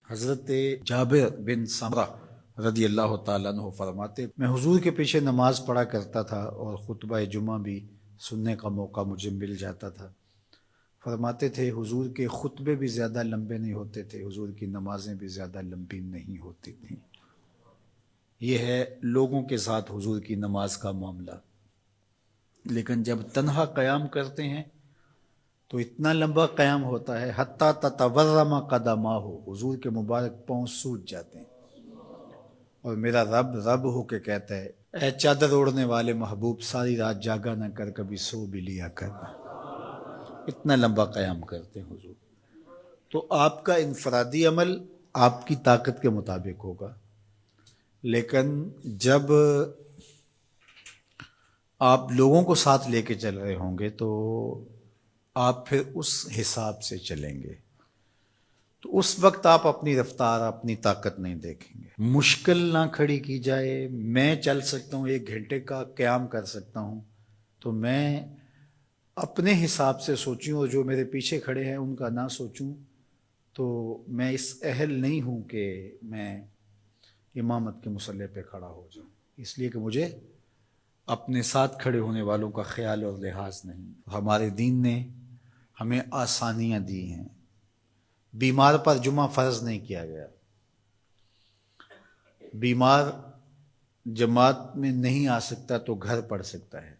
حضرت جابر بن سمرہ رضی اللہ تعالیٰ عنہ فرماتے، میں حضور کے پیچھے نماز پڑھا کرتا تھا اور خطبہ جمعہ بھی سننے کا موقع مجھے مل جاتا تھا۔ فرماتے تھے حضور کے خطبے بھی زیادہ لمبے نہیں ہوتے تھے، حضور کی نمازیں بھی زیادہ لمبی نہیں ہوتی تھیں۔ یہ ہے لوگوں کے ساتھ حضور کی نماز کا معاملہ، لیکن جب تنہا قیام کرتے ہیں تو اتنا لمبا قیام ہوتا ہے حتیٰ تتورم قدماہ، حضور کے مبارک پاؤں سوج جاتے ہیں، اور میرا رب رب ہو کے کہتا ہے، اے چادر اوڑھنے والے محبوب، ساری رات جاگا نہ کر، کبھی سو بھی لیا کر۔ اتنا لمبا قیام کرتے ہیں حضور۔ تو آپ کا انفرادی عمل آپ کی طاقت کے مطابق ہوگا، لیکن جب آپ لوگوں کو ساتھ لے کے چل رہے ہوں گے تو آپ پھر اس حساب سے چلیں گے، تو اس وقت آپ اپنی رفتار، اپنی طاقت نہیں دیکھیں گے۔ مشکل نہ کھڑی کی جائے، میں چل سکتا ہوں، 1 گھنٹے کا قیام کر سکتا ہوں، تو میں اپنے حساب سے سوچوں اور جو میرے پیچھے کھڑے ہیں ان کا نہ سوچوں، تو میں اس اہل نہیں ہوں کہ میں امامت کے مصلی پہ کھڑا ہو جاؤں، اس لیے کہ مجھے اپنے ساتھ کھڑے ہونے والوں کا خیال اور لحاظ نہیں۔ ہمارے دین نے ہمیں آسانیاں دی ہیں۔ بیمار پر جمعہ فرض نہیں کیا گیا، بیمار جماعت میں نہیں آ سکتا تو گھر پڑھ سکتا ہے۔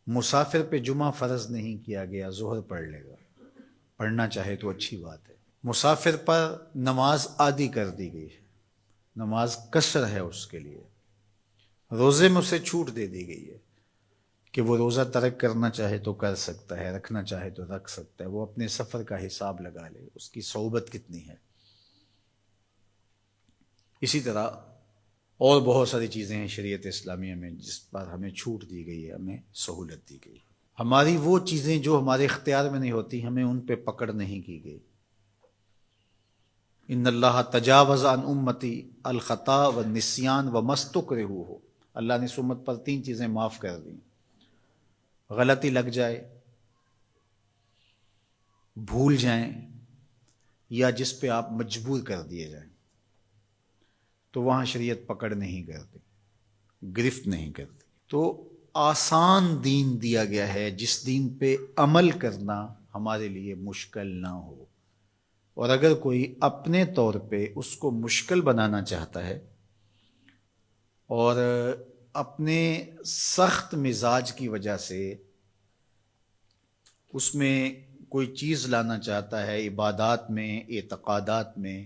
مسافر پہ جمعہ فرض نہیں کیا گیا، ظہر پڑھ لے گا، پڑھنا چاہے تو اچھی بات ہے۔ مسافر پر نماز عادی کر دی گئی ہے، نماز قصر ہے اس کے لیے۔ روزے میں اسے چھوٹ دے دی گئی ہے کہ وہ روزہ ترک کرنا چاہے تو کر سکتا ہے، رکھنا چاہے تو رکھ سکتا ہے، وہ اپنے سفر کا حساب لگا لے، اس کی صعوبت کتنی ہے۔ اسی طرح اور بہت ساری چیزیں ہیں شریعت اسلامیہ میں جس پر ہمیں چھوٹ دی گئی ہے، ہمیں سہولت دی گئی ہے۔ ہماری وہ چیزیں جو ہمارے اختیار میں نہیں ہوتی، ہمیں ان پہ پکڑ نہیں کی گئی۔ ان اللہ تجاوز عن امتی الخطا والنسیان وما استکرہوا، اللہ نے اس امت پر 3 چیزیں معاف کر دیں: غلطی لگ جائے، بھول جائیں، یا جس پہ آپ مجبور کر دیے جائیں، تو وہاں شریعت پکڑ نہیں کرتی، گرفت نہیں کرتی۔ تو آسان دین دیا گیا ہے جس دین پہ عمل کرنا ہمارے لیے مشکل نہ ہو، اور اگر کوئی اپنے طور پہ اس کو مشکل بنانا چاہتا ہے اور اپنے سخت مزاج کی وجہ سے اس میں کوئی چیز لانا چاہتا ہے، عبادات میں، اعتقادات میں،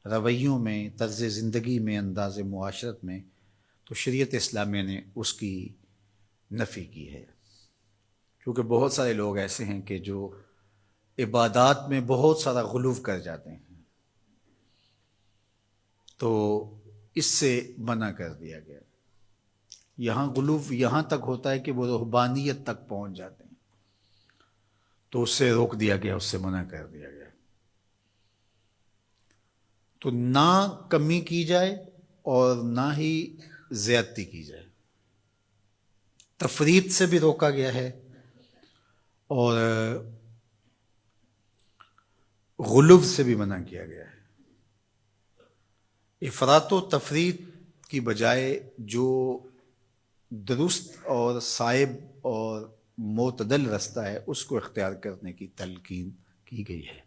رویوں میں، طرز زندگی میں، انداز معاشرت میں، تو شریعت اسلامیہ نے اس کی نفی کی ہے۔ کیونکہ بہت سارے لوگ ایسے ہیں کہ جو عبادات میں بہت سارا غلو کر جاتے ہیں، تو اس سے منع کر دیا گیا۔ یہاں غلو یہاں تک ہوتا ہے کہ وہ رہبانیت تک پہنچ جاتے ہیں، تو اس سے روک دیا گیا، اس سے منع کر دیا گیا۔ تو نہ کمی کی جائے اور نہ ہی زیادتی کی جائے، تفریط سے بھی روکا گیا ہے اور غلو سے بھی منع کیا گیا ہے۔ افراط و تفریط کی بجائے جو درست اور صائب اور معتدل رستہ ہے اس کو اختیار کرنے کی تلقین کی گئی ہے۔